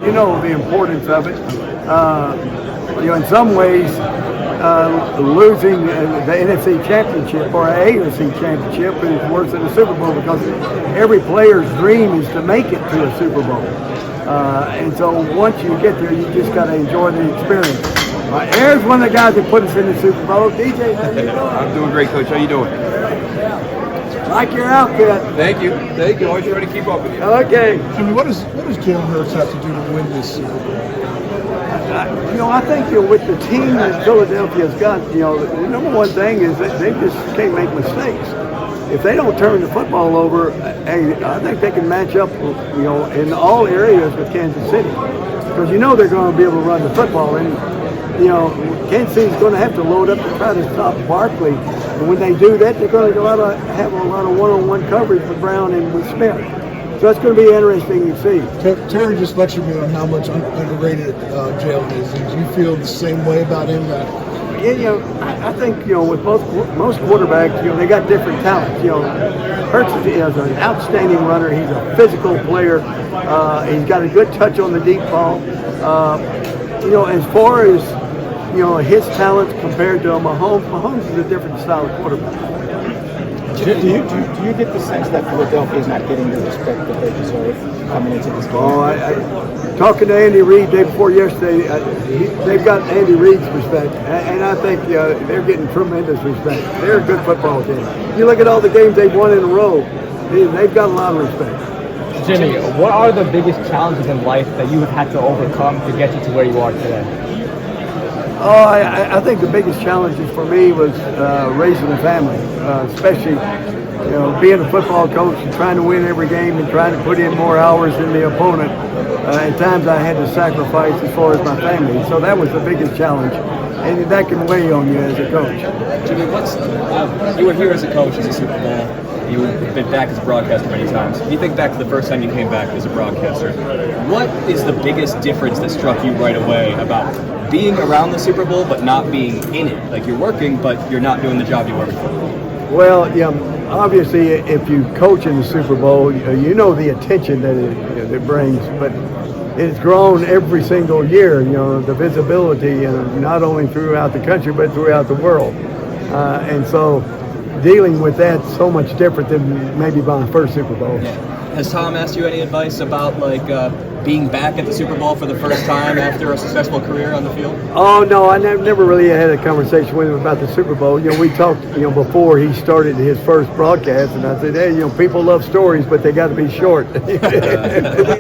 You know the importance of it. In some ways, losing the NFC Championship or AFC Championship is worse than the Super Bowl because every player's dream is to make it to a Super Bowl. And so once you get there, you just got to enjoy the experience. Here's one of the guys that put us in the Super Bowl. DJ, how you doing? I'm doing great, Coach. How you doing? Like your outfit. Thank you. Thank you. Always try to keep up with you. Okay. Jimmy, what does Jalen Hurts have to do to win this Super Bowl? I think with the team that Philadelphia's got, the number one thing is that they just can't make mistakes. If they don't turn the football over, I think they can match up, in all areas with Kansas City, because they're going to be able to run the football, and Kansas City's going to have to load up to try to stop Barkley. And when they do that, they're going to have a lot of one-on-one coverage with Brown and with Smith. So that's going to be interesting to see. Terry just lectured me on how much underrated Jalen is. And do you feel the same way about him? I think with most quarterbacks, they got different talents. Hurts is an outstanding runner. He's a physical player. He's got a good touch on the deep ball. As far as his talents compared to Mahomes is a different style of quarterback. Do you get the sense that Philadelphia is not getting the respect that they deserve coming into this game? Talking to Andy Reid day before yesterday, they've got Andy Reid's respect, and I think they're getting tremendous respect. They're a good football team. You look at all the games they've won in a row, they've got a lot of respect. Jimmy, what are the biggest challenges in life that you have had to overcome to get you to where you are today? I think the biggest challenges for me was raising a family, especially being a football coach and trying to win every game and trying to put in more hours than the opponent. At times I had to sacrifice as far as my family, so that was the biggest challenge, and that can weigh on you as a coach. Jimmy, you were here as a coach as a Super Bowl. You've been back as a broadcaster many times. When you think back to the first time you came back as a broadcaster, what is the biggest difference that struck you right away about being around the Super Bowl but not being in it? Like, you're working, but you're not doing the job you were before. Well, obviously, if you coach in the Super Bowl, you know the attention that it brings, but it's grown every single year, the visibility, not only throughout the country, but throughout the world. And so dealing with that so much different than maybe my first Super Bowl. Yeah. Has Tom asked you any advice about being back at the Super Bowl for the first time after a successful career on the field? Oh no, I never really had a conversation with him about the Super Bowl. We talked, before he started his first broadcast, and I said, hey, people love stories, but they got to be short.